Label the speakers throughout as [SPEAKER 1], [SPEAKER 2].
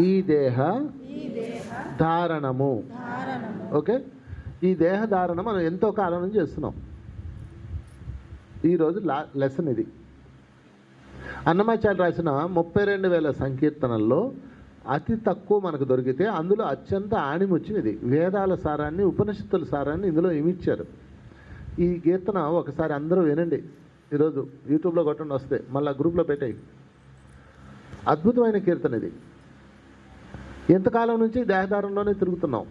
[SPEAKER 1] ఈ దేహ ధారణము. ఓకే, ఈ దేహ ధారణ మనం ఎంతో కాలం నుంచి చేస్తున్నాం. ఈరోజు లెసన్ ఇది. అన్నమాచార్య రాసిన 32,000 సంకీర్తనల్లో అతి తక్కువ మనకు దొరికితే అందులో అత్యంత ఆణిముత్యం ఇది. వేదాల సారాన్ని, ఉపనిషత్తుల సారాన్ని ఇందులో ఇమిచ్చారు. ఈ కీర్తన ఒకసారి అందరూ వినండి. ఈరోజు యూట్యూబ్లో కొట్టండి, వస్తే మళ్ళీ గ్రూప్లో పెట్టాయి. అద్భుతమైన కీర్తన ఇది. ఎంతకాలం నుంచి దేహదారంలోనే తిరుగుతున్నాం.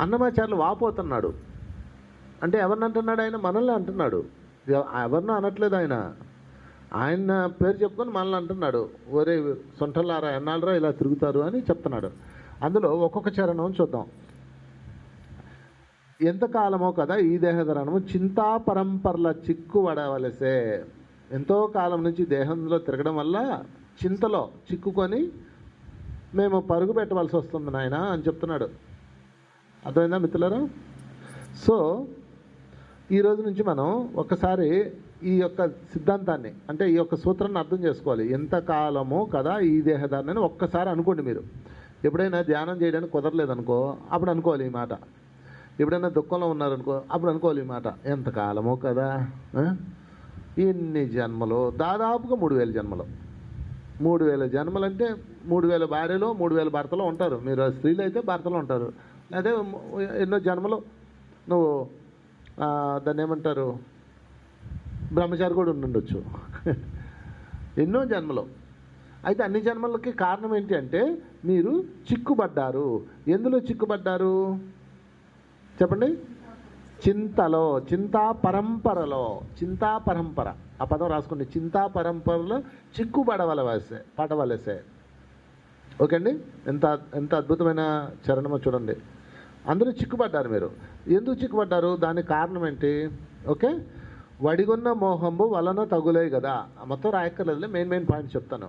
[SPEAKER 1] అన్నమాచార్యులు వాపోతున్నాడు. అంటే ఎవరిని అంటున్నాడు ఆయన? మనల్ని అంటున్నాడు. ఎవరినో అనట్లేదు ఆయన. ఆయన పేరు చెప్పుకొని మనల్ని అంటున్నాడు. ఒరే సొంటలారా, ఎన్నాళ్ళరా ఇలా తిరుగుతారు అని చెప్తున్నాడు. అందులో ఒక్కొక్క చరణం చూద్దాం. ఎంతకాలమో కదా ఈ దేహధరణము చింతా పరంపరల చిక్కుబడవలసే. ఎంతో కాలం నుంచి దేహంలో తిరగడం వల్ల చింతలో చిక్కుకొని మేము పరుగు పెట్టవలసి వస్తుంది నాయన అని చెప్తున్నాడు. అర్థమైందా మిత్రులారా? సో ఈ రోజు నుంచి మనం ఒకసారి ఈ యొక్క సిద్ధాంతాన్ని, అంటే ఈ యొక్క సూత్రాన్ని అర్థం చేసుకోవాలి. ఎంతకాలమో కదా ఈ దేహధారణని ఒక్కసారి అనుకోండి. మీరు ఎప్పుడైనా ధ్యానం చేయడానికి కుదరలేదనుకో అప్పుడు అనుకోవాలి ఈ మాట. ఎప్పుడైనా దుఃఖంలో ఉన్నారనుకో అప్పుడు అనుకోవాలి ఈ మాట. ఎంతకాలమో కదా, ఎన్ని జన్మలు? దాదాపుగా 3,000 జన్మలు. 3,000 జన్మలు అంటే 3,000 భార్యలో 3,000 భర్తలో ఉంటారు. మీరు స్త్రీలు అయితే భర్తలో ఉంటారు. అదే ఎన్నో జన్మలు నువ్వు దాన్ని ఏమంటారు, బ్రహ్మచారి కూడా ఉండొచ్చు. ఎన్నో జన్మలు. అయితే అన్ని జన్మలకి కారణం ఏంటి అంటే మీరు చిక్కుబడ్డారు. ఎందులో చిక్కుబడ్డారు చెప్పండి? చింతలో, చింతా పరంపరలో. చింతా పరంపర ఆ పదం రాసుకోండి. చింతా పరంపరలో పడవలసే. ఓకే అండి? ఎంత ఎంత అద్భుతమైన చరణమో చూడండి. అందరూ చిక్కుబడ్డారు. మీరు ఎందుకు చిక్కుబడ్డారు? దానికి కారణం ఏంటి? ఓకే, వడిగొన్న మోహంబు వలన తగులే కదా. మొత్తం రాయక్కర్లేదులే, మెయిన్ పాయింట్ చెప్తాను.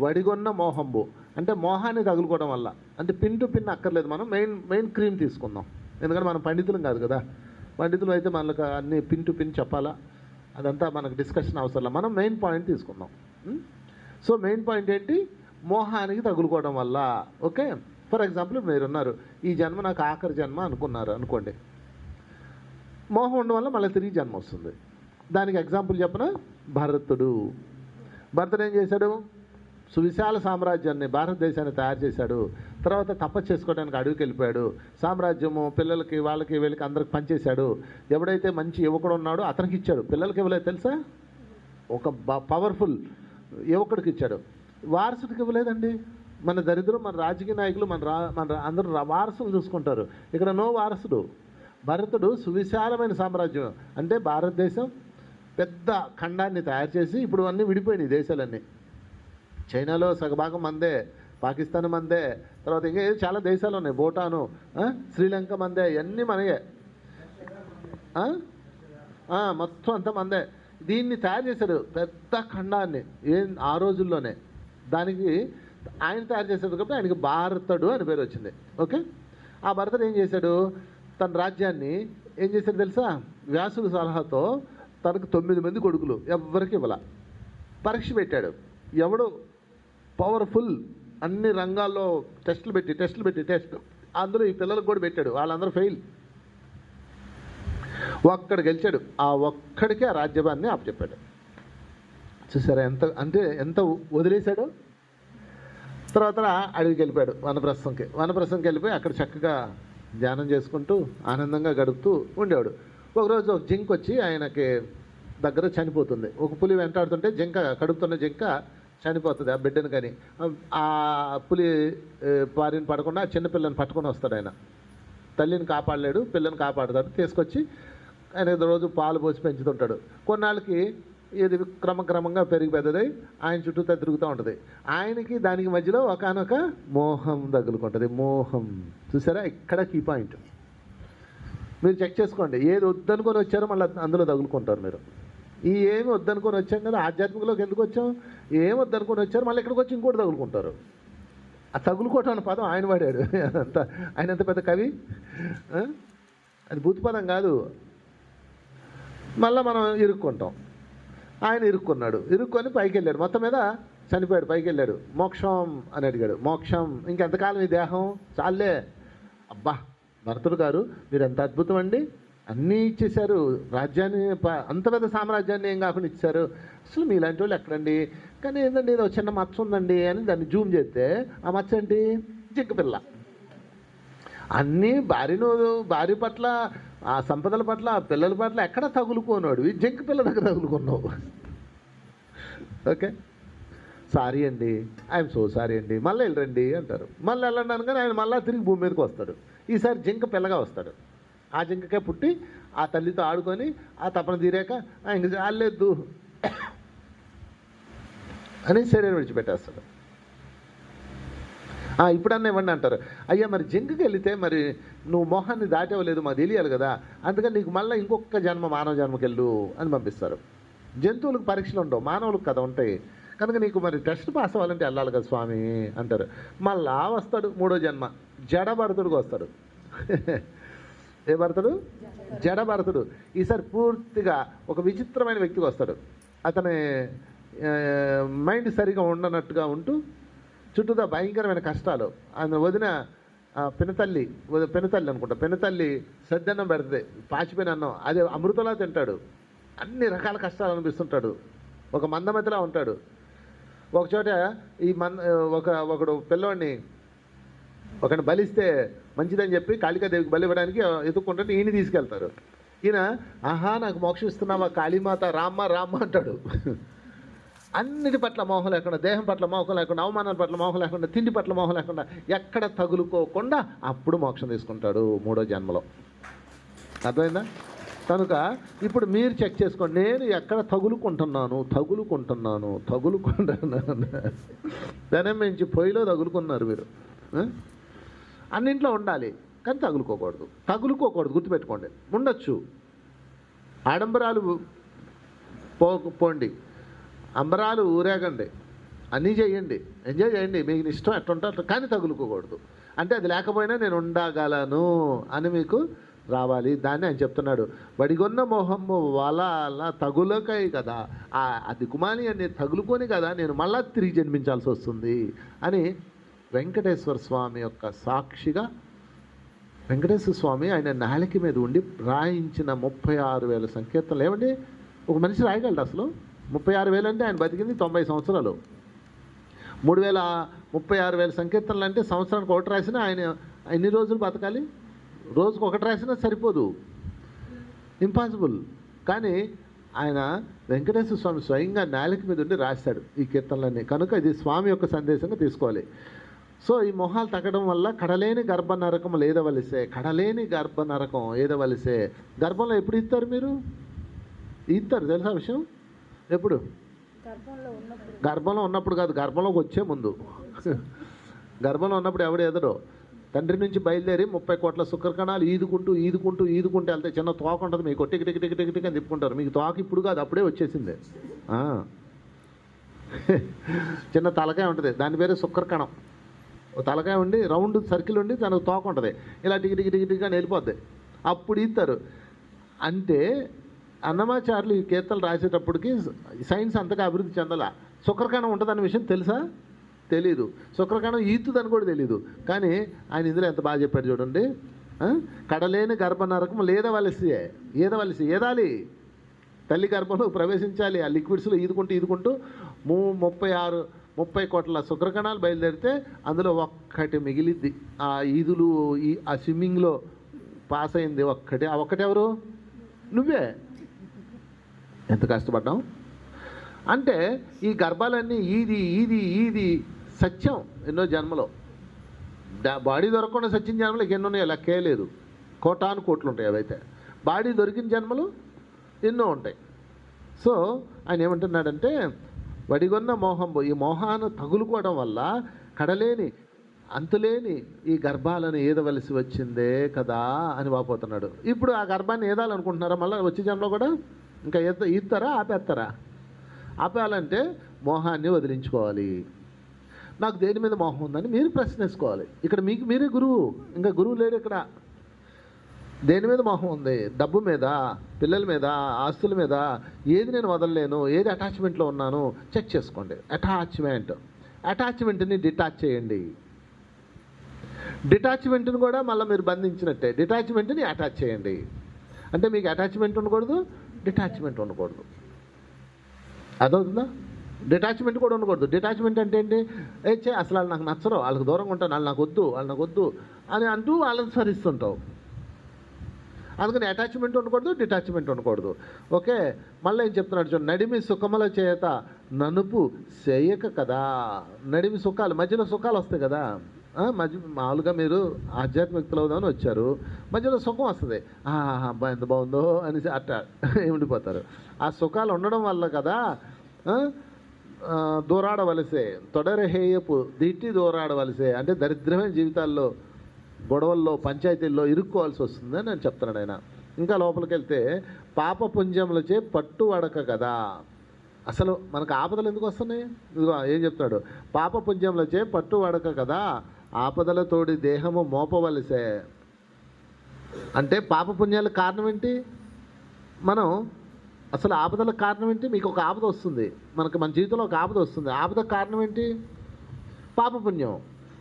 [SPEAKER 1] వడిగొన్న మోహంబు అంటే మోహాన్ని తగులుకోవడం వల్ల. అంటే పిన్ టు పిన్ అక్కర్లేదు, మనం మెయిన్ క్రీమ్ తీసుకుందాం. ఎందుకంటే మనం పండితులం కాదు కదా. పండితులు అయితే మనకు అన్ని పిన్ టు పిన్ చెప్పాలా, అదంతా మనకు డిస్కషన్ అవసరం. మనం మెయిన్ పాయింట్ తీసుకుందాం. సో మెయిన్ పాయింట్ ఏంటి? మోహానికి తగులుకోవడం వల్ల. ఓకే, ఫర్ ఎగ్జాంపుల్ మీరున్నారు, ఈ జన్మ నాకు ఆఖరి జన్మ అనుకున్నారు అనుకోండి. మోహం ఉండడం వల్ల మళ్ళీ తిరిగి జన్మ వస్తుంది. దానికి ఎగ్జాంపుల్ చెప్పన, భరతుడు ఏం చేశాడు? సువిశాల సామ్రాజ్యాన్ని, భారతదేశాన్ని తయారు చేశాడు. తర్వాత తపస్సు చేసుకోవడానికి అడవికి వెళ్ళిపోయాడు. సామ్రాజ్యము పిల్లలకి, వాళ్ళకి, వీళ్ళకి అందరికి పనిచేశాడు. ఎవడైతే మంచి యువకుడు ఉన్నాడో అతనికి ఇచ్చాడు. పిల్లలకి ఇవ్వలేదు తెలుసా? ఒక పవర్ఫుల్ యువకుడికి ఇచ్చాడు. వారసుడికి ఇవ్వలేదండి. మన దరిద్రం, మన రాజకీయ నాయకులు, మన అందరూ వారసులు చూసుకుంటారు. ఇక్కడ నో వారసుడు. భరతుడు సువిశాలమైన సామ్రాజ్యం అంటే భారతదేశం పెద్ద ఖండాన్ని తయారు చేసి, ఇప్పుడు అన్నీ విడిపోయినాయి దేశాలన్నీ. చైనాలో సగభాగం మందే, పాకిస్తాన్ మందే, తర్వాత ఇంకా చాలా దేశాలు ఉన్నాయి, భూటాను, శ్రీలంక మందే, ఇవన్నీ మనయే. మొత్తం అంతా మందే. దీన్ని తయారు చేశాడు, పెద్ద ఖండాన్ని, ఆ రోజుల్లోనే. దానికి ఆయన తయారు చేశాడు కాబట్టి ఆయనకి భారతుడు అని పేరు వచ్చింది. ఓకే, ఆ భరతుడు ఏం చేశాడు? తన రాజ్యాన్ని ఏం చేశాడు తెలుసా? వ్యాసుడి సలహాతో తనకు 9 మంది కొడుకులు, ఎవరికి ఇవ్వాల. పరీక్ష పెట్టాడు. ఎవడు పవర్ఫుల్, అన్ని రంగాల్లో టెస్టులు పెట్టి అందులో ఈ పిల్లలకు కూడా పెట్టాడు. వాళ్ళందరూ ఫెయిల్. ఒక్కడు గెలిచాడు. ఆ ఒక్కడికే ఆ రాజ్యభాన్ని అప్పచెప్పాడు. చూసారా ఎంత వదిలేశాడు? తర్వాత అడవికి వెళ్ళిపోయాడు, వనప్రస్థంకి వెళ్ళిపోయి అక్కడ చక్కగా ధ్యానం చేసుకుంటూ ఆనందంగా గడుపుతూ ఉండేవాడు. ఒకరోజు ఒక జింక వచ్చి ఆయనకి దగ్గర చనిపోతుంది. ఒక పులి వెంటాడుతుంటే కడుపుతున్న జింక చనిపోతుంది ఆ బిడ్డను. కానీ ఆ పులి బారిన పడకుండా చిన్నపిల్లని పట్టుకొని వస్తాడు ఆయన. తల్లిని కాపాడలేడు, పిల్లని కాపాడుతాడు. తీసుకొచ్చి ఆయన రోజు పాలు పోసి పెంచుతుంటాడు. కొన్నాళ్ళకి ఇది క్రమంగా పెరిగి పెద్దదై ఆయన చుట్టూ తిరుగుతూ ఉంటుంది. ఆయనకి దానికి మధ్యలో ఒకానొక మోహం తగులుకుంటుంది. మోహం చూసారా? ఇక్కడ కీ పాయింట్. మీరు చెక్ చేసుకోండి. ఏది వద్దనుకొని వచ్చారో మళ్ళీ అందులో తగులుకుంటారు మీరు. ఏమి వద్దనుకొని వచ్చాం కదా, ఆధ్యాత్మికలోకి ఎందుకు వచ్చాం? ఏమి వద్దనుకొని వచ్చారు, మళ్ళీ ఇక్కడికి వచ్చి ఇంకోటి తగులుకుంటారు. ఆ తగులుకోవటం అనే పదం ఆయన వాడాడు. ఆయన ఎంత పెద్ద కవి. అది భూత పదం కాదు. మళ్ళీ మనం ఇరుక్కుంటాం. ఆయన ఇరుక్కొని పైకి వెళ్ళాడు. మొత్తం మీద చనిపోయాడు, పైకి వెళ్ళాడు, మోక్షం అని అడిగాడు. మోక్షం, ఇంకెంతకాలం ఈ దేహం చాలే. అబ్బా భరతుడు గారు మీరు ఎంత అద్భుతం అండి, అన్నీ ఇచ్చేశారు, రాజ్యాన్ని అంత పెద్ద సామ్రాజ్యాన్ని ఏం కాకుండా ఇచ్చారు, అసలు మీలాంటి వాళ్ళు ఎక్కడండి, కానీ ఏంటండి ఏదో చిన్న మచ్చ ఉందండి అని దాన్ని జూమ్ చేస్తే ఆ మచ్చ ఏంటి, జింక పిల్ల. అన్నీ భార్య పట్ల, ఆ సంపదల పట్ల, ఆ పిల్లల పట్ల ఎక్కడ తగులుకోనాడు, ఈ జింక పిల్ల దగ్గర తగులుకున్నావు. ఓకే, సారీ అండి, ఐఎమ్ సో సారీ అండి, మళ్ళీ వెళ్ళరండి అంటారు. మళ్ళీ వెళ్ళండి అనగానే ఆయన మళ్ళీ తిరిగి భూమి మీదకి వస్తాడు. ఈసారి జింక పిల్లగా వస్తాడు. ఆ జింకకే పుట్టి ఆ తల్లితో ఆడుకొని ఆ తపన తీరాక ఇంక చాలేదు అని శరీరం విడిచిపెట్టేస్తాడు. ఇప్పుడన్నా ఇవ్వండి అంటారు. అయ్యా మరి జింకకి వెళితే మరి నువ్వు మొహాన్ని దాటేవలేదు మాకు తెలియాలి కదా, అందుకని నీకు మళ్ళీ ఇంకొక జన్మ మానవ జన్మకి వెళ్ళు అని పంపిస్తారు. జంతువులకు పరీక్షలు ఉండవు, మానవులకు కదా ఉంటాయి, కనుక నీకు మరి టెస్ట్ పాస్ అవ్వాలంటే వెళ్ళాలి కదా స్వామి అంటారు. మళ్ళా వస్తాడు మూడో జన్మ, జడ భరతుడికి వస్తాడు. ఏ భరతుడు? జడ భరతుడు. ఈసారి పూర్తిగా ఒక విచిత్రమైన వ్యక్తికి వస్తాడు. అతని మైండ్ సరిగా ఉండనట్టుగా ఉంటూ చుట్టూతా భయంకరమైన కష్టాలు. ఆయన వదిన పినతల్లి అనుకుంటా, పినతల్లి సద్దన్నం పెడుతుంది, పాచిపోయిన అన్నం, అదే అమృతలా తింటాడు, అన్ని రకాల కష్టాలు అనిపిస్తుంటాడు, ఒక మందమతిలా ఉంటాడు. ఒకచోట ఒకడు పిల్లోడిని ఒకరిని బలిస్తే మంచిదని చెప్పి కాళికాదేవికి బలి ఇవ్వడానికి ఎత్తుక్కుంటే ఈయన తీసుకెళ్తారు. ఈయన నాకు మోక్షం ఇస్తున్నావా కాళీమాత, రామ్మ అంటాడు. అన్నిటి పట్ల మోహం లేకుండా, దేహం పట్ల మోహం లేకుండా, అవమానాల పట్ల మోహం లేకుండా, తిండి పట్ల మోహం లేకుండా, ఎక్కడ తగులుకోకుండా అప్పుడు మోక్షం తీసుకుంటాడు మూడో జన్మలో. అర్థమైందా? కనుక ఇప్పుడు మీరు చెక్ చేసుకోండి, నేను ఎక్కడ తగులుకుంటున్నాను. దాని మించి పొయ్యిలో తగులుకున్నారు మీరు. అన్నింట్లో ఉండాలి కానీ తగులుకోకూడదు, గుర్తుపెట్టుకోండి. ఉండొచ్చు, ఆడంబరాలు పోండి, అంబరాలు ఊరేగండి, అన్నీ చేయండి, ఎంజాయ్ చేయండి, మీకు ఇష్టం ఎట్టుంటారు, కానీ తగులుకోకూడదు. అంటే అది లేకపోయినా నేను ఉండగలను అని మీకు రావాలి. దాన్ని ఆయన చెప్తున్నాడు, వడిగొన్న మోహము వల తగులకై కదా, ఆ దిక్కుమాలి అని తగులుకొని కదా నేను మళ్ళా తిరిగి జన్మించాల్సి వస్తుంది అని వెంకటేశ్వర స్వామి యొక్క సాక్షిగా, వెంకటేశ్వర స్వామి ఆయన నాలిక మీద ఉండి రాయించిన 36,000 సంకీర్తనలు. ఏమండి ఒక మనిషి రాయగలడు అసలు? 36,000 అంటే ఆయన బతికింది 90 సంవత్సరాలు. 36,000 సంకీర్తనలు అంటే సంవత్సరానికి ఒకటి రాసినా ఆయన ఎన్ని రోజులు బతకాలి? రోజుకు ఒకటి రాసినా సరిపోదు, ఇంపాసిబుల్. కానీ ఆయన వెంకటేశ్వర స్వామి స్వయంగా నాలిక మీద ఉండి రాశాడు ఈ కీర్తనలన్నీ. కనుక ఇది స్వామి యొక్క సందేశంగా తీసుకోవాలి. సో ఈ మొహాలు తగ్గడం వల్ల కడలేని గర్భ నరకం లేదవలిసే, గర్భంలో ఎప్పుడు ఇస్తారు మీరు? ఇస్తారు తెలుసా విషయం? ఎప్పుడు? గర్భంలో ఉన్నప్పుడు కాదు, గర్భంలోకి వచ్చే ముందు. గర్భంలో ఉన్నప్పుడు ఎవడు ఎదరో తండ్రి నుంచి బయలుదేరి 30 కోట్ల శుక్రకణాలు ఈదుకుంటూ వెళ్తే చిన్న తోక ఉంటుంది మీకు, టిక్ అని తిప్పుకుంటారు. మీకు తోక ఇప్పుడు కాదు, అప్పుడే వచ్చేసింది. చిన్న తలకాయ ఉంటుంది, దాని పేరు శుక్రకణం. తలకాయ ఉండి రౌండ్ సర్కిల్ ఉండి తనకు తోక ఉంటుంది, ఇలా టిక్ అని వెళ్ళిపోద్ది. అప్పుడు ఇస్తారు. అంటే అన్నమాచార్యులు ఈ కీర్తనలు రాసేటప్పటికి సైన్స్ అంతగా అభివృద్ధి చెందాల. శుక్రకణం ఉంటుందన్న విషయం తెలుసా? తెలీదు. శుక్రకణం ఈతుదని కూడా తెలీదు. కానీ ఆయన ఇందులో ఎంత బాగా చెప్పాడు చూడండి. కడలేని గర్భ నరకం ఏదాలి, తల్లి గర్భంలో ప్రవేశించాలి. ఆ లిక్విడ్స్లో ఈదుకుంటూ 30 కోట్ల శుక్రకణాలు బయలుదేరితే అందులో ఒక్కటి మిగిలిద్ది. ఆ ఈదులు ఆ స్విమ్మింగ్లో పాస్ అయింది ఒక్కటి. ఆ ఒక్కటెవరు? నువ్వే. ఎంత కష్టపడ్డాం అంటే ఈ గర్భాలన్నీ ఈది సత్యం ఎన్నో జన్మలో. బాడీ దొరకకుండా సత్యం జన్మలు ఎన్నో ఉన్నాయో లెక్కే లేదు, కోట్లు ఉంటాయి. అవైతే బాడీ దొరికిన జన్మలు ఎన్నో ఉంటాయి. సో ఆయన ఏమంటున్నాడంటే వడిగొన్న మోహంబు, ఈ మోహాన్ని తగులుకోవడం వల్ల కడలేని అంతులేని ఈ గర్భాలను ఏదవలసి వచ్చిందే కదా అని వాపోతున్నాడు. ఇప్పుడు ఆ గర్భాన్ని ఏదాలనుకుంటున్నారా మళ్ళీ వచ్చే జన్మలో కూడా? ఇంకా ఈస్తారా? ఆపేయాలంటే మోహాన్ని వదిలించుకోవాలి. నాకు దేని మీద మోహం ఉందని మీరు ప్రశ్న వేసుకోవాలి. ఇక్కడ మీరే గురువు, ఇంకా గురువు లేడు ఇక్కడ. దేని మీద మోహం ఉంది? డబ్బు మీద, పిల్లల మీద, ఆస్తుల మీద. ఏది నేను వదలలేను, ఏది అటాచ్మెంట్లో ఉన్నాను చెక్ చేసుకోండి. అటాచ్మెంట్ని డిటాచ్ చేయండి. డిటాచ్మెంట్ని కూడా మళ్ళీ మీరు బంధించినట్టే. డిటాచ్మెంట్ని అటాచ్ చేయండి. అంటే మీకు అటాచ్మెంట్ ఉండకూడదు, డిటాచ్మెంట్ ఉండకూడదు. అదవుతుందా? డిటాచ్మెంట్ కూడా ఉండకూడదు. డిటాచ్మెంట్ అంటే ఏంటి? అసలు వాళ్ళు నాకు నచ్చరు, వాళ్ళకి దూరంగా ఉంటాను, వాళ్ళు నాకు వద్దు అని అంటూ వాళ్ళని స్మరిస్తుంటావు. అందుకని అటాచ్మెంట్ ఉండకూడదు, డిటాచ్మెంట్ ఉండకూడదు. ఓకే, మళ్ళీ ఏం చెప్తున్నాడు చూడండి. నడిమి సుఖముల చేత ననుపు చేయక కదా. నడిమి సుఖాలు, మధ్యలో సుఖాలు వస్తాయి కదా. మామూలుగా మీరు ఆధ్యాత్మికతలో అవుదామని వచ్చారు, మధ్యలో సుఖం వస్తుంది. అబ్బా ఎంత బాగుందో అనేసి అట్ట ఉండిపోతారు. ఆ సుఖాలు ఉండడం వల్ల కదా దూరాడవలసే, తొడరహేయపు దిట్టి దూరాడవలసే. అంటే దరిద్రమైన జీవితాల్లో, గొడవల్లో, పంచాయతీల్లో ఇరుక్కోవాల్సి వస్తుందని నేను చెప్తున్నాడు ఆయన. ఇంకా లోపలికి వెళ్తే పాపపుంజములచే పట్టువడక కదా. అసలు మనకు ఆపదలు ఎందుకు వస్తున్నాయి? ఇదిగో ఏం చెప్తాడు, పాపపుంజములచే పట్టువడక కదా, ఆపదలతోడి దేహము మోపవలసే. అంటే పాపపుణ్యాలకు కారణం ఏంటి? మనం అసలు ఆపదలకు కారణం ఏంటి? మీకు ఒక ఆపద వస్తుంది, మన జీవితంలో ఒక ఆపద వస్తుంది. ఆపదకు కారణం ఏంటి? పాపపుణ్యం.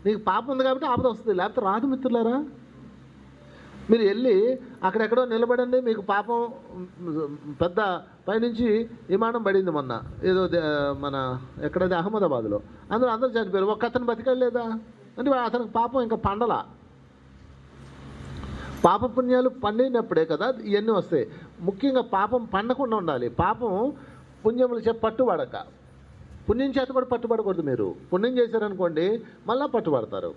[SPEAKER 1] నీకు పాపం ఉంది కాబట్టి ఆపద వస్తుంది, లేకపోతే రాదు మిత్రులారా. మీరు వెళ్ళి అక్కడెక్కడో నిలబడండి, మీకు పాపం పెద్ద పైనుంచి విమానం పడింది మొన్న, ఏదో మన ఎక్కడైతే అహ్మదాబాద్లో, అందరూ చనిపోయారు, ఒక్క అతను బతికెళ్ళలేదా? అంటే అతనికి పాపం ఇంకా పండలా. పాపపుణ్యాలు పండినప్పుడే కదా ఇవన్నీ వస్తాయి. ముఖ్యంగా పాపం పండకుండా ఉండాలి. పాపం పుణ్యములు పట్టుబడక, పుణ్యం చేత కూడా పట్టుబడకూడదు. మీరు పుణ్యం చేశారనుకోండి మళ్ళీ పట్టుబడతారు,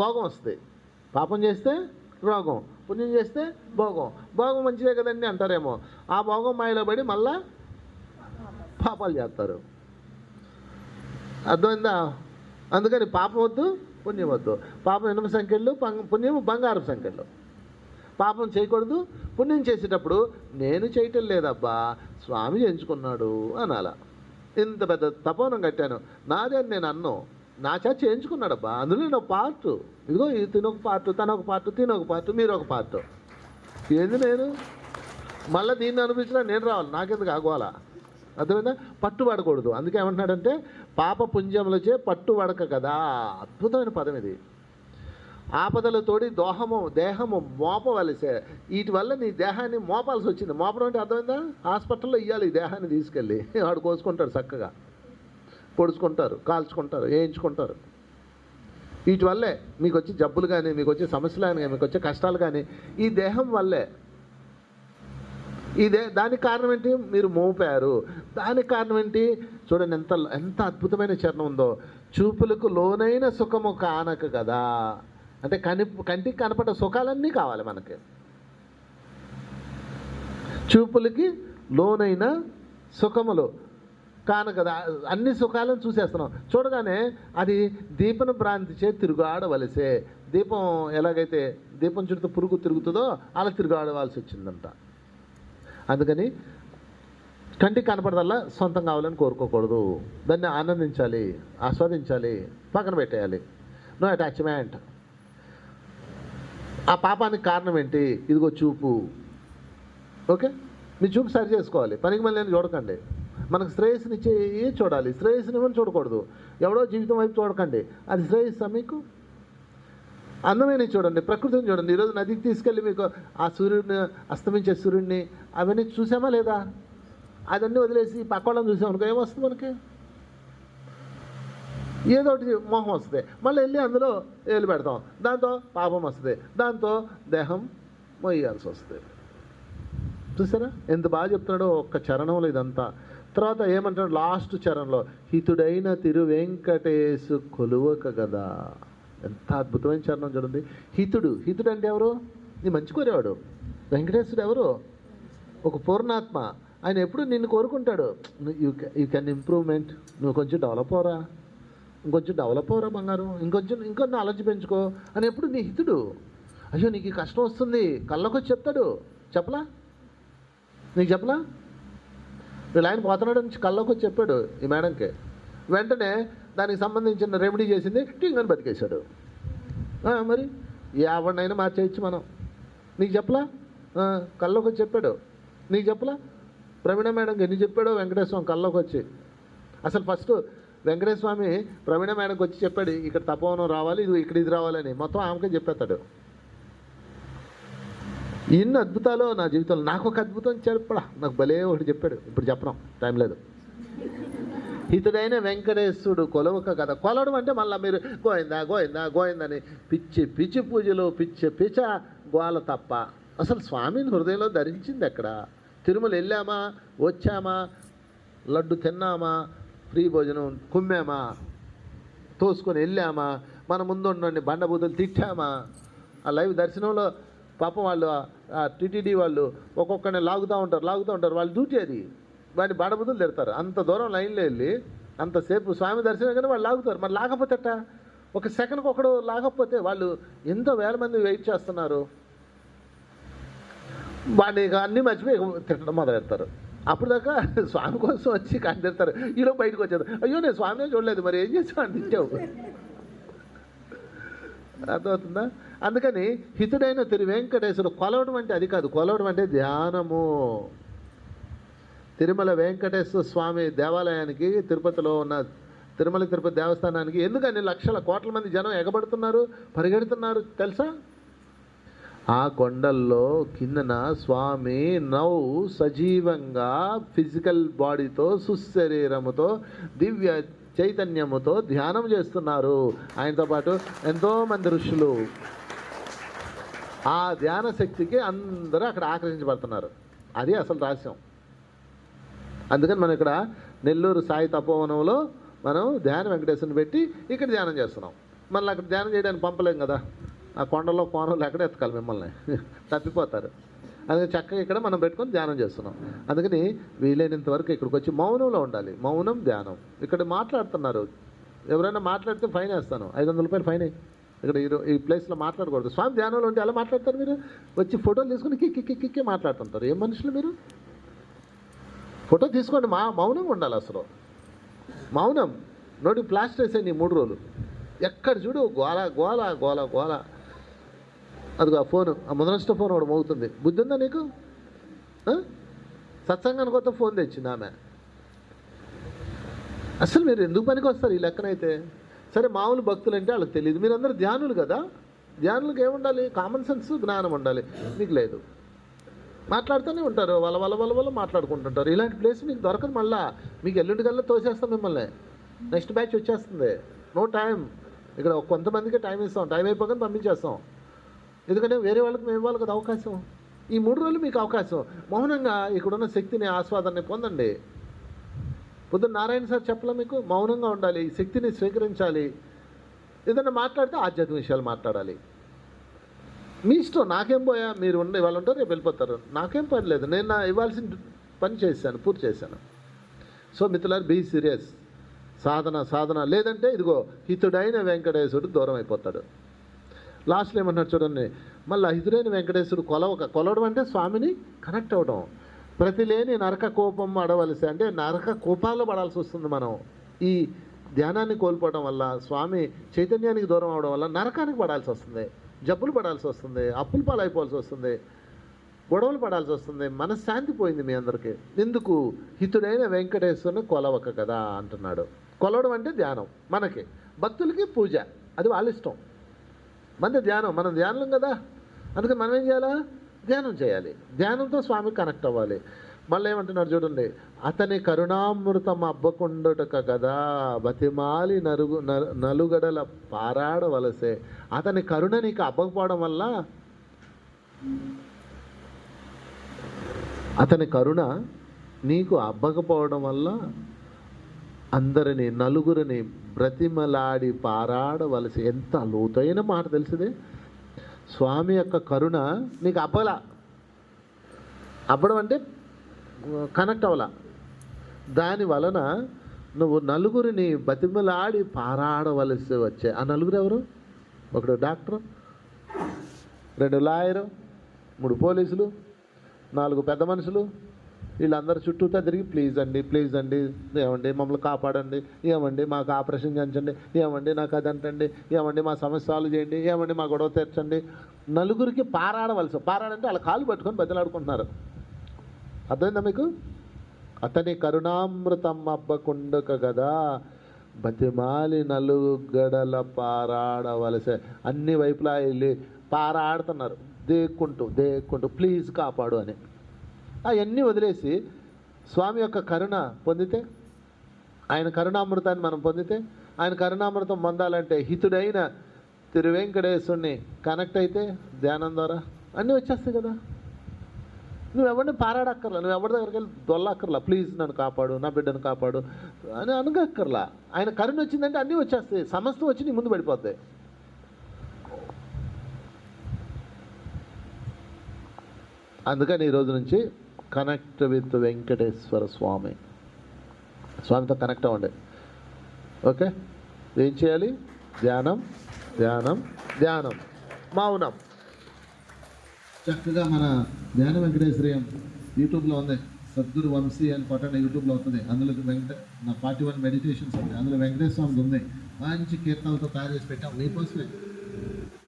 [SPEAKER 1] భోగం వస్తుంది. పాపం చేస్తే రోగం, పుణ్యం చేస్తే భోగం. భోగం మంచిదే కదండి అంటారేమో, ఆ భోగం మాయలో పడి మళ్ళా పాపాలు చేస్తారు. అర్థమైందా? అందుకని పాపం వద్దు, పుణ్యం వద్దు. పాపం ఎనిమిది సంఖ్యలు, పుణ్యం బంగారు సంఖ్యలు. పాపం చేయకూడదు. పుణ్యం చేసేటప్పుడు నేను చేయటం లేదబ్బా, స్వామి చేయించుకున్నాడు అనాల. ఇంత పెద్ద తపోనం కట్టాను, నాదే అని నేను అన్ను, నా చేత చేయించుకున్నాడబ్బా, అందులో నేను ఒక పార్టు. ఇదిగో తినొక పార్టు, తనొక పార్టు, తినొక పార్టు, మీరు ఒక పార్టు. ఏంది నేను మళ్ళీ దీన్ని అనిపించినా నేను రావాలి, నాకెందుకు ఆగోవాలా? అర్థమైందా? పట్టుబడకూడదు. అందుకే ఏమంటున్నాడంటే పాప పుంజములచే పట్టుబడక కదా. అద్భుతమైన పదం ఇది. ఆపదలతోడి దేహము మోపవలసే. వీటి వల్ల నీ దేహాన్ని మోపాల్సి వచ్చింది. మోపడం అంటే అర్థమైందా? హాస్పిటల్లో ఇవ్వాలి ఈ దేహాన్ని తీసుకెళ్ళి, వాడు కోసుకుంటాడు, చక్కగా పొడుచుకుంటారు, కాల్చుకుంటారు, వేయించుకుంటారు. వీటి వల్లే మీకు వచ్చే జబ్బులు కానీ, మీకు వచ్చే సమస్యలు కానీ, మీకు వచ్చే కష్టాలు కానీ ఈ దేహం వల్లే. దానికి కారణం ఏంటి? మీరు మోపారు. దానికి కారణం ఏంటి? చూడండి ఎంత అద్భుతమైన చరణం ఉందో. చూపులకు లోనైన సుఖము కానక కదా. అంటే కంటికి కనపడ్డ సుఖాలన్నీ కావాలి మనకి. చూపులకి లోనైన సుఖములు కాను కదా. అన్ని సుఖాలను చూసేస్తున్నాం. చూడగానే అది దీపన భ్రాంతిచే తిరుగాడవలసే. దీపం ఎలాగైతే దీపం చుట్టూ పురుగు తిరుగుతుందో అలా తిరుగాడవలసి వచ్చిందంట. అందుకని కంటికి కనపడదల్లా సొంతం కావాలని కోరుకోకూడదు. దాన్ని ఆనందించాలి, ఆస్వాదించాలి, పక్కన పెట్టేయాలి. No attachment. ఆ పాపానికి కారణం ఏంటి? ఇదిగో చూపు. ఓకే, మీ చూపు సరి చేసుకోవాలి. పనికి మళ్ళీ చూడకండి. మనకు శ్రేయస్సునిచ్చే చూడాలి, శ్రేయస్సునివ్వని చూడకూడదు. ఎవడో జీవితం వైపు చూడకండి, అది శ్రేయస్సా మీకు? అందమైన చూడండి, ప్రకృతిని చూడండి. ఈరోజు నదికి తీసుకెళ్ళి మీకు ఆ సూర్యుడిని, అస్తమించే సూర్యుడిని అవన్నీ చూసామా లేదా? అదన్నీ వదిలేసి పక్కవాళ్ళని చూసామనుకో ఏమొస్తుంది మనకి? ఏదో ఒకటి మోహం వస్తుంది. మళ్ళీ వెళ్ళి అందులో ఏలు పెడతాం, దాంతో పాపం వస్తుంది, దాంతో దేహం మొయ్యాల్సి వస్తుంది. చూసారా ఎంత బాగా చెప్తున్నాడో ఒక్క చరణంలో ఇదంతా. తర్వాత ఏమంటాడు లాస్ట్ చరణంలో, హితుడైన తిరువెంకటేశు కొలువక కదా. ఎంత అద్భుతమైన చరణం చూడండి. హితుడు అంటే ఎవరు? నీ మంచి కోరేవాడు. వెంకటేశ్వరుడు ఎవరు? ఒక పూర్ణాత్మ. ఆయన ఎప్పుడు నిన్ను కోరుకుంటాడు. యూ కెన్ ఇంప్రూవ్మెంట్, నువ్వు కొంచెం డెవలప్ అవరా బంగారం, ఇంకొన్ని నాలెడ్జ్ పెంచుకో అని ఎప్పుడు నీ హితుడు. అయ్యో నీకు కష్టం వస్తుంది కళ్ళకొచ్చి చెప్తాడు. చెప్పలా? నీకు చెప్పలా? వీళ్ళు ఆయన పోతున్నాడు నుంచి కళ్ళకు వచ్చి చెప్పాడు ఈ మేడంకి. వెంటనే దానికి సంబంధించిన రెమెడీ చేసింది, టింగని బతికేశాడు. మరి ఎవరినైనా మార్చేయచ్చు మనం. నీకు చెప్పలా? కల్లోకి వచ్చి చెప్పాడు. నీకు చెప్పలా? ప్రవీణ మేడంకి ఎన్ని చెప్పాడో వెంకటేశ్వర స్వామి కల్లోకి వచ్చి. అసలు ఫస్ట్ వెంకటేశ్వర స్వామి ప్రవీణ మేడంకి వచ్చి చెప్పాడు, ఇక్కడ తపోవనం రావాలి, ఇది రావాలని. మొత్తం ఆమెకే చెప్పేస్తాడు. ఇన్ని అద్భుతాలు నా జీవితంలో. నాకు ఒక అద్భుతం చెప్పడా, నాకు భలే ఒకటి చెప్పాడు. ఇప్పుడు చెప్పడం టైం లేదు. హితుడైన వెంకటేశ్వరుడు కొలవక కదా. కొలవడం అంటే మళ్ళీ మీరు గోయిందా గోయిందా గోయిందని పిచ్చి పూజలు పిచ్చ గోల తప్ప అసలు స్వామిని హృదయంలో ధరించింది ఎక్కడ? తిరుమల వెళ్ళామా, వచ్చామా, లడ్డు తిన్నామా, ఫ్రీ భోజనం కుమ్మామా, తోసుకొని వెళ్ళామా, మన ముందు ఉండండి బండబూతులు తిట్టామా? ఆ లైవ్ దర్శనంలో పాపం వాళ్ళు టీటీడీ వాళ్ళు ఒక్కొక్కరిని లాగుతూ ఉంటారు. వాళ్ళ డ్యూటీ అది. వాడిని బండబూతులు తిడతారు. అంత దూరం లైన్లో వెళ్ళి అంతసేపు స్వామి దర్శనం కానీ వాళ్ళు లాగుతారు. మరి లాగపోతేట ఒక సెకండ్కి ఒకడు లాగకపోతే వాళ్ళు ఎంతో వేల మంది వెయిట్ చేస్తున్నారు. వాడిని అన్నీ మర్చిపోయి తిట్టడం మొదలెడతారు. అప్పుడు దాకా స్వామి కోసం వచ్చి కానీ తిడతారు. ఈలో బయటకు వచ్చేది, అయ్యో నేను స్వామినే చూడలేదు, మరి ఏం చేసావు అని తిట్టావు. అర్థమవుతుందా? అందుకని హితుడైన తిరు వెంకటేశ్వరుడు కొలవడం అంటే అది కాదు. కొలవడం అంటే ధ్యానము. తిరుమల వెంకటేశ్వర స్వామి దేవాలయానికి, తిరుపతిలో ఉన్న తిరుపతి దేవస్థానానికి ఎందుకని లక్షల కోట్ల మంది జనం ఎగబడుతున్నారు, పరిగెడుతున్నారు తెలుసా? ఆ కొండల్లో కిందన స్వామి సజీవంగా ఫిజికల్ బాడీతో, సుశరీరముతో, దివ్య చైతన్యముతో ధ్యానం చేస్తున్నారు. ఆయనతో పాటు ఎంతోమంది ఋషులు. ఆ ధ్యాన శక్తికి అందరూ అక్కడ ఆకర్షించబడుతున్నారు. అది అసలు రహస్యం. అందుకని మనం ఇక్కడ నెల్లూరు సాయి తపోవనంలో మనం ధ్యాన వెంకటేశ్వరుని పెట్టి ఇక్కడ ధ్యానం చేస్తున్నాం. మళ్ళీ అక్కడ ధ్యానం చేయడానికి పంపలేం కదా. ఆ కొండలో కోనలు ఎక్కడ ఎత్తకాలి, మిమ్మల్ని తప్పిపోతారు. అందుకని చక్కగా ఇక్కడ మనం పెట్టుకొని ధ్యానం చేస్తున్నాం. అందుకని వీలైనంత వరకు ఇక్కడికి వచ్చి మౌనంలో ఉండాలి. మౌనం ధ్యానం. ఇక్కడ మాట్లాడుతున్నారు, ఎవరైనా మాట్లాడితే ఫైన్ వేస్తాను, 500 రూపాయలు ఫైన్. ఇక్కడ ఈ ప్లేస్లో మాట్లాడకూడదు. స్వామి ధ్యానంలో ఉంటే ఎలా మాట్లాడతారు? మీరు వచ్చి ఫోటోలు తీసుకుని కిక్కి మాట్లాడుతుంటారు. ఏం మనుషులు మీరు? ఫోటో తీసుకోండి. మౌనంగా ఉండాలి. అసలు మౌనం. నోటి ప్లాస్టర్ వేసేయండి 3 రోజులు. ఎక్కడ చూడు గోల గోల గోల గోల. అదిగో ఆ ఫోను, ఆ మొదలస్ట ఫోన్ ఒకటి మోగుతుంది. బుద్ధి ఉందా నీకు? సత్సంగానికి కొత్త ఫోన్ తెచ్చింది ఆమె. అసలు మీరు ఎందుకు పనికి వస్తారు ఈ లెక్కనైతే? సరే, మామూలు భక్తులు అంటే వాళ్ళకి తెలియదు. మీరందరూ ధ్యానులు కదా. ధ్యానులకు ఏముండాలి? కామన్ సెన్స్, జ్ఞానం ఉండాలి. మీకు లేదు. మాట్లాడుతూనే ఉంటారు, వాళ్ళ మాట్లాడుకుంటుంటారు. ఇలాంటి ప్లేస్ మీకు దొరకదు. మళ్ళీ మీకు ఎల్లుండి కల్లా తోసేస్తాం మిమ్మల్ని. నెక్స్ట్ బ్యాచ్ వచ్చేస్తుంది. No time. ఇక్కడ కొంతమందికి టైం ఇస్తాం, టైం అయిపోగానే పంపించేస్తాం. ఎందుకంటే వేరే వాళ్ళకి మేము ఇవ్వాలి కదా అవకాశం. ఈ 3 రోజులు మీకు అవకాశం. మౌనంగా ఇక్కడున్న శక్తిని, ఆస్వాదాన్ని పొందండి. పొద్దున్న నారాయణ సార్ చెప్పలే మీకు? మౌనంగా ఉండాలి, ఈ శక్తిని స్వీకరించాలి. ఏదైనా మాట్లాడితే ఆధ్యాత్మిక విషయాలు మాట్లాడాలి. మీ ఇష్టం. నాకేం పోయా, మీరు వాళ్ళు ఉంటారు, రేపు వెళ్ళిపోతారు. నాకేం పని లేదు. నేను నా ఇవ్వాల్సిన పని చేశాను, పూర్తి చేశాను. సో మిత్రులారు, బీ సీరియస్. సాధన లేదంటే ఇదిగో హితుడైన వెంకటేశ్వరుడు దూరం అయిపోతాడు. లాస్ట్లో ఏమంటున్నాడు చూడండి, మళ్ళీ హితుడైన వెంకటేశ్వరుడు కొలవడం అంటే స్వామిని కనెక్ట్ అవ్వడం. ప్రతి లేని నరక కోపం అడవలసి, అంటే నరక కోపాల్లో పడాల్సి వస్తుంది మనం. ఈ ధ్యానాన్ని కోల్పోవడం వల్ల, స్వామి చైతన్యానికి దూరం అవడం వల్ల నరకానికి పడాల్సి వస్తుంది, జబ్బులు పడాల్సి వస్తుంది, అప్పులు పాలైపోవాల్సి వస్తుంది, గొడవలు పడాల్సి వస్తుంది. మనశ్శాంతి పోయింది మీ అందరికీ. ఎందుకు? హితుడైన వెంకటేశ్వరుని కొలవక కదా అంటున్నాడు. కొలవడం అంటే ధ్యానం. మనకి భక్తులకి పూజ, అది వాళ్ళ ఇష్టం. మనది ధ్యానం, మనం ధ్యానం కదా. అందుకని మనం ఏం చేయాలా? ధ్యానం చేయాలి. ధ్యానంతో స్వామికి కనెక్ట్ అవ్వాలి. మళ్ళీ ఏమంటున్నాడు చూడండి, అతని కరుణామృతం అబ్బకుండుటక కదా బతిమాలి నలుగడల పారాడవలసే. అతని కరుణ నీకు అబ్బకపోవడం వల్ల, అతని కరుణ నీకు అబ్బకపోవడం వల్ల అందరిని, నలుగురిని బ్రతిమలాడి పారాడవలసి. ఎంత లోతైన మాట తెలిసిందే. స్వామి యొక్క కరుణ నీకు అబ్బడం అంటే కనెక్ట్ అవ్వాల. దాని వలన నువ్వు నలుగురిని బతిమలాడి పారాడవలసి వచ్చే. ఆ నలుగురు ఎవరు? ఒకడు డాక్టరు, 2 లాయరు, 3 పోలీసులు, 4 పెద్ద మనుషులు, వీళ్ళందరూ చుట్టూతా తిరిగి ప్లీజ్ అండి ఏమండి మమ్మల్ని కాపాడండి, ఏమండి మాకు ఆపరేషన్ చేయించండి, ఏమండి నాకు అది అంటండి, ఏమండి మా సమస్య సాల్వ్ చేయండి, ఏమండి మా గొడవ తీర్చండి. నలుగురికి పారాడంటే వాళ్ళ కాలు పట్టుకొని బతిలాడుకుంటున్నారు. అర్థమైందా మీకు? అతని కరుణామృతం అబ్బకుండక కదా బతిమాలి నలుగడల పారాడవలసే. అన్ని వైపులా వెళ్ళి పారాడుతున్నారు, దేక్కుంటూ ప్లీజ్ కాపాడు అని. అవన్నీ వదిలేసి స్వామి యొక్క కరుణ పొందితే, ఆయన కరుణామృతాన్ని మనం పొందితే, ఆయన కరుణామృతం పొందాలంటే హితుడైన తిరువెంకటేశ్వరుని కనెక్ట్ అయితే ధ్యానం ద్వారా అన్నీ వచ్చేస్తాయి కదా. నువ్వు ఎవరిని పారాడక్కర్లా, నువ్వు ఎవరి దగ్గరికి వెళ్ళి దొల్లక్కర్లా, ప్లీజ్ నన్ను కాపాడు, నా బిడ్డను కాపాడు అని అనగక్కర్లా. ఆయన కరుణ వచ్చిందంటే అన్నీ వచ్చేస్తాయి, సమస్తం వచ్చి నీ ముందు పడిపోతాయి. అందుకని ఈరోజు నుంచి కనెక్ట్ విత్ వెంకటేశ్వర స్వామి, స్వామితో కనెక్ట్ అవ్వండి. ఓకే, ఏం చేయాలి? ధ్యానం ధ్యానం ధ్యానం, మౌనం. చక్కగా మన ధ్యాన వెంకటేశ్వరయం యూట్యూబ్లో ఉంది, సద్గురు వంశీ అని కొట్టండి, యూట్యూబ్లో వస్తుంది. అందులో నా 41 మెడిటేషన్స్ ఉంది, అందులో వెంకటేశ్వర స్వామిది ఉంది. మంచి కీర్తనలతో తయారు చేసి పెట్టాం నీకోసమే.